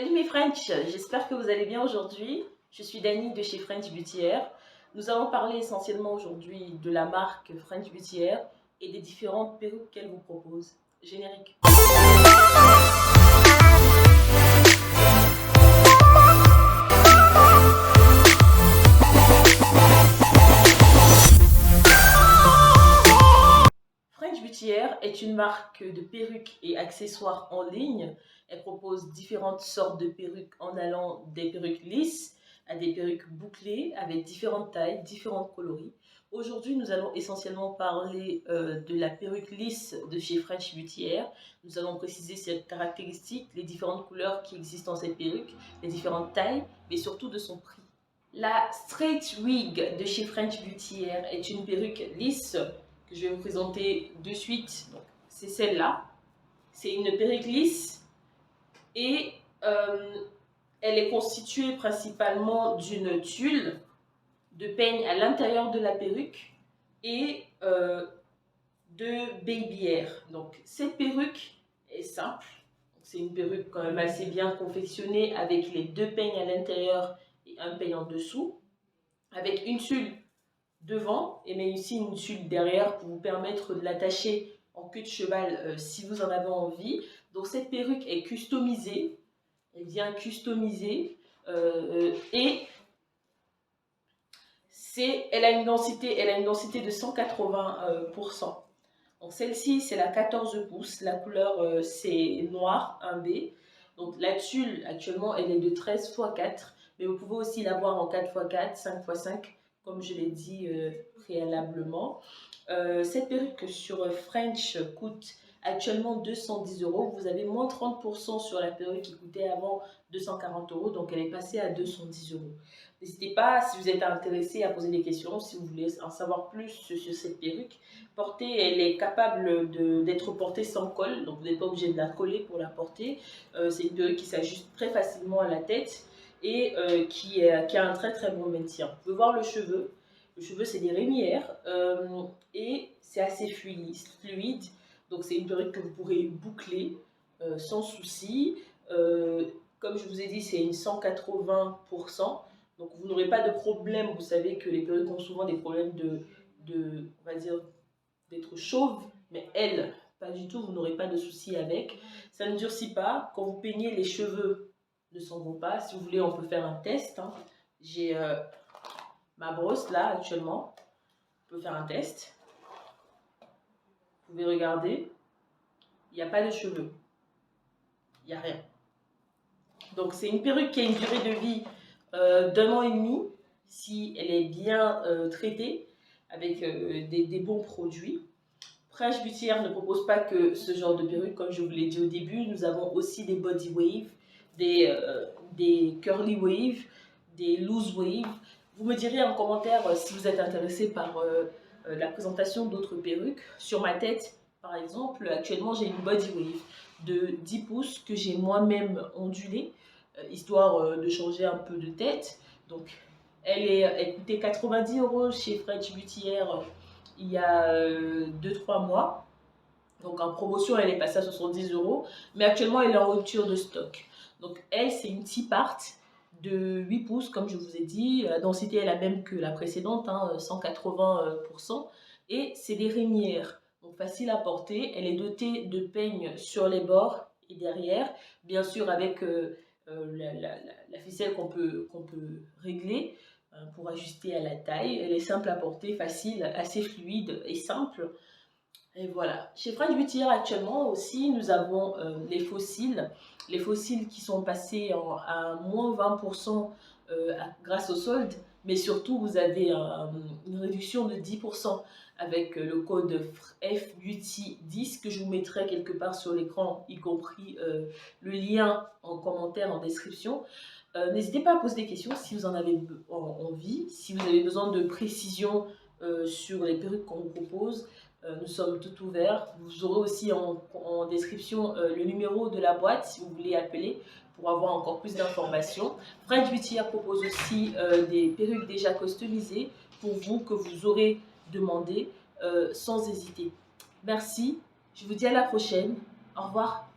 Salut mes French, j'espère que vous allez bien aujourd'hui. Je suis Dani de chez French Beauty Hair. Nous allons parler essentiellement aujourd'hui de la marque French Beauty Hair et des différentes perruques qu'elle vous propose. Générique. French Beauty Hair est une marque de perruques et accessoires en ligne. Elle propose différentes sortes de perruques en allant des perruques lisses à des perruques bouclées avec différentes tailles, différents coloris. Aujourd'hui, nous allons essentiellement parler de la perruque lisse de chez French Beauty Hair. Nous allons préciser ses caractéristiques, les différentes couleurs qui existent dans cette perruque, les différentes tailles, mais surtout de son prix. La Straight Wig de chez French Beauty Hair est une perruque lisse que je vais vous présenter de suite. C'est celle-là. C'est une perruque lisse et elle est constituée principalement d'une tulle, de peigne à l'intérieur de la perruque et de baby hair. Donc cette perruque est simple. C'est une perruque quand même assez bien confectionnée avec les deux peignes à l'intérieur et un peigne en dessous, avec une tulle devant et mais aussi une tulle derrière pour vous permettre de l'attacher en queue de cheval si vous en avez envie. Donc cette perruque est customisée, elle vient customisée et elle a une densité de 180%. Donc celle-ci c'est la 14 pouces, la couleur c'est noir 1B. Donc la tulle actuellement elle est de 13 x 4, mais vous pouvez aussi l'avoir en 4 x 4, 5 x 5 comme je l'ai dit préalablement. Cette perruque sur French coûte actuellement 210 €. Vous avez moins 30% sur la perruque qui coûtait avant 240 €. Donc elle est passée à 210 €. N'hésitez pas, si vous êtes intéressé, à poser des questions. Si vous voulez en savoir plus sur cette perruque, elle est capable d'être portée sans colle. Donc vous n'êtes pas obligé de la coller pour la porter. C'est une perruque qui s'ajuste très facilement à la tête et qui a un très très bon maintien. Vous pouvez voir le cheveu. Le cheveu, c'est des rémières et c'est assez fluide. Donc, c'est une perruque que vous pourrez boucler sans souci. Comme je vous ai dit, c'est une 180%. Donc, vous n'aurez pas de problème. Vous savez que les perruques ont souvent des problèmes on va dire, d'être chauve. Mais elle, pas du tout. Vous n'aurez pas de souci avec. Ça ne durcit pas. Quand vous peignez, les cheveux ne s'en vont pas. Si vous voulez, on peut faire un test. Hein. J'ai ma brosse là actuellement. On peut faire un test. Vous pouvez regarder. Il n'y a pas de cheveux. Il n'y a rien. Donc c'est une perruque qui a une durée de vie d'1 an et demi si elle est bien traitée avec des bons produits. French Beauty Hair ne propose pas que ce genre de perruque, comme je vous l'ai dit au début. Nous avons aussi des body wave, des curly wave, des loose wave. Vous me direz en commentaire si vous êtes intéressé par la présentation d'autres perruques. Sur ma tête, par exemple, actuellement j'ai une body wave de 10 pouces que j'ai moi-même ondulée, histoire de changer un peu de tête. Donc elle coûtait 90 € chez French Beauty Hair il y a 2-3 mois. Donc en promotion, elle est passée à 70 €. Mais actuellement, elle est en rupture de stock. Donc elle, c'est une T-part de 8 pouces, comme je vous ai dit. La densité est la même que la précédente, hein, 180%. Et c'est des rémières. Donc facile à porter. Elle est dotée de peignes sur les bords et derrière. Bien sûr, avec la ficelle qu'on peut régler pour ajuster à la taille. Elle est simple à porter, facile, assez fluide et simple. Et voilà. Chez French Beauty Hair actuellement aussi, nous avons les fossiles. Les fossiles qui sont passés à moins 20% grâce au solde. Mais surtout, vous avez une réduction de 10% avec le code FBEAUTY10 que je vous mettrai quelque part sur l'écran, y compris le lien en commentaire, en description. N'hésitez pas à poser des questions si vous en avez envie, si vous avez besoin de précision sur les perruques qu'on vous propose. Nous sommes tout ouverts. Vous aurez aussi en description le numéro de la boîte si vous voulez appeler pour avoir encore plus d'informations. French Beauty Hair propose aussi des perruques déjà customisées pour vous que vous aurez demandé sans hésiter. Merci, je vous dis à la prochaine. Au revoir.